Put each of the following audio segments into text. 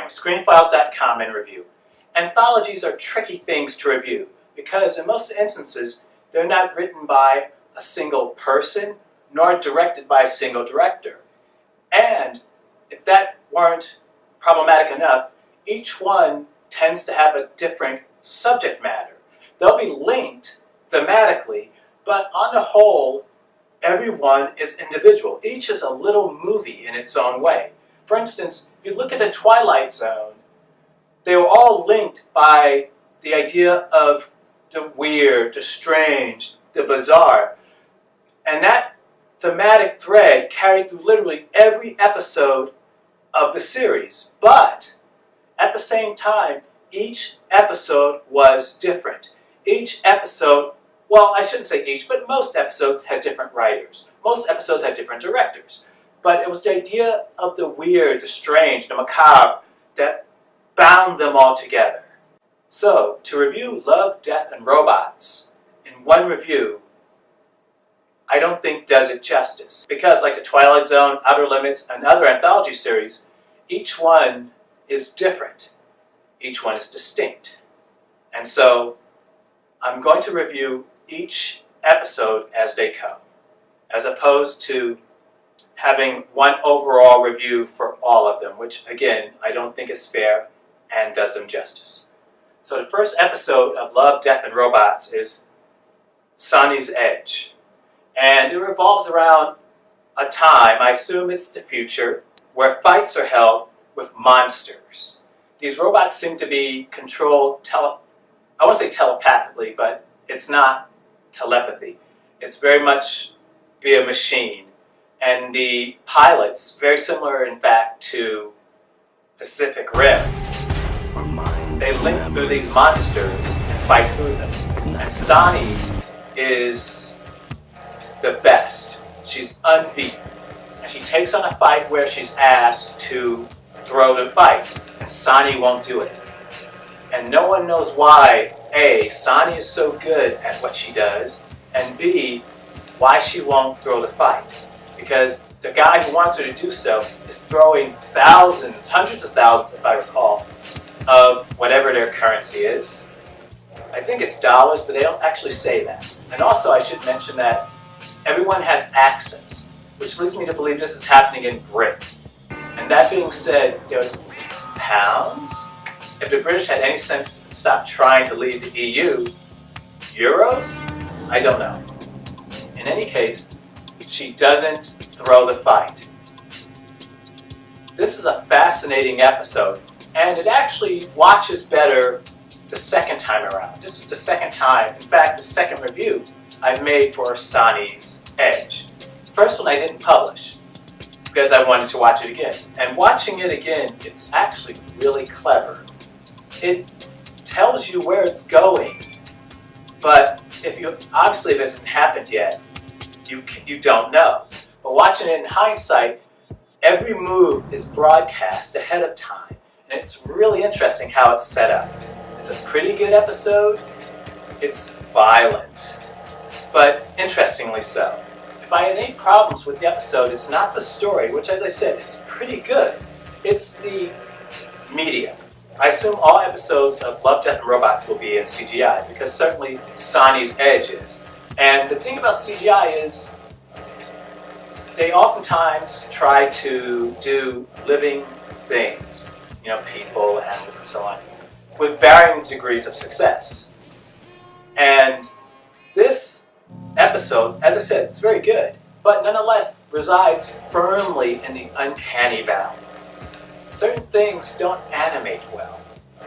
ScreenFiles.com in review. Anthologies are tricky things to review because in most instances they're not written by a single person nor directed by a single director. And if that weren't problematic enough, each one tends to have a different subject matter. They'll be linked thematically, but on the whole, everyone is individual. Each is a little movie in its own way. For instance, if you look at the Twilight Zone, they were all linked by the idea of the weird, the strange, the bizarre. And that thematic thread carried through literally every episode of the series. But at the same time, each episode was different. Each episode, well, I shouldn't say each, but most episodes had different writers. Most episodes had different directors. But it was the idea of the weird, the strange, the macabre that bound them all together. So, to review Love, Death, and Robots in one review, I don't think does it justice. Because like the Twilight Zone, Outer Limits, and other anthology series, each one is different. Each one is distinct. And so, I'm going to review each episode as they come, as opposed to having one overall review for all of them, which again, I don't think is fair and does them justice. So the first episode of Love, Death, and Robots is Sonnie's Edge. And it revolves around a time, I assume it's the future, where fights are held with monsters. These robots seem to be controlled, I won't say telepathically, but it's not telepathy. It's very much via machine. And the pilots, very similar in fact to Pacific Rim, they link through these monsters and fight through them. And Sonnie is the best. She's unbeaten. And she takes on a fight where she's asked to throw the fight. And Sonnie won't do it. And no one knows why, A, Sonnie is so good at what she does, and B, why she won't throw the fight. Because the guy who wants her to do so is throwing thousands, hundreds of thousands, if I recall, of whatever their currency is. I think it's dollars, but they don't actually say that. And also I should mention that everyone has accents, which leads me to believe this is happening in Britain. And that being said, pounds? If the British had any sense and stopped trying to leave the EU, euros? I don't know. In any case, she doesn't throw the fight. This is a fascinating episode, and it actually watches better the second time around. This is the second time, in fact, the second review I've made for Sonnie's Edge. The first one I didn't publish because I wanted to watch it again. And watching it again, it's actually really clever. It tells you where it's going, but obviously if it hasn't happened yet, you don't know. But watching it in hindsight, every move is broadcast ahead of time. And it's really interesting how it's set up. It's a pretty good episode. It's violent, but interestingly so. If I had any problems with the episode, it's not the story, which as I said, it's pretty good. It's the media. I assume all episodes of Love, Death, and Robots will be in CGI, because certainly Sonnie's Edge is. And the thing about CGI is they oftentimes try to do living things, people, animals, and so on, with varying degrees of success. And this episode, as I said, is very good, but nonetheless resides firmly in the uncanny valley. Certain things don't animate well.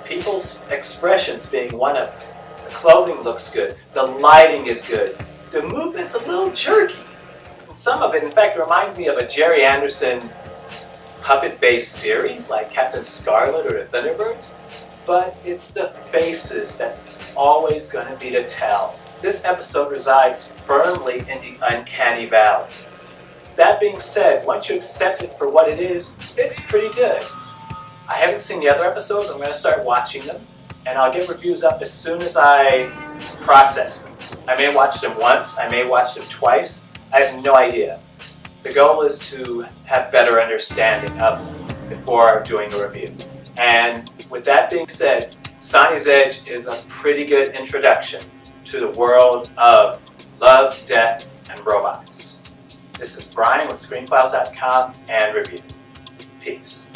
People's expressions being one of them. The clothing looks good, the lighting is good, the movement's a little jerky. And some of it, in fact, reminds me of a Jerry Anderson puppet-based series like Captain Scarlet or the Thunderbirds, but it's the faces that's always going to be the tell. This episode resides firmly in the uncanny valley. That being said, once you accept it for what it is, it's pretty good. I haven't seen the other episodes. I'm going to start watching them, and I'll get reviews up as soon as I process them. I may watch them once, I may watch them twice, I have no idea. The goal is to have better understanding of them before doing a review. And with that being said, Sonnie's Edge is a pretty good introduction to the world of Love, Death, and Robots. This is Brian with ScreenFiles.com and Review. Peace.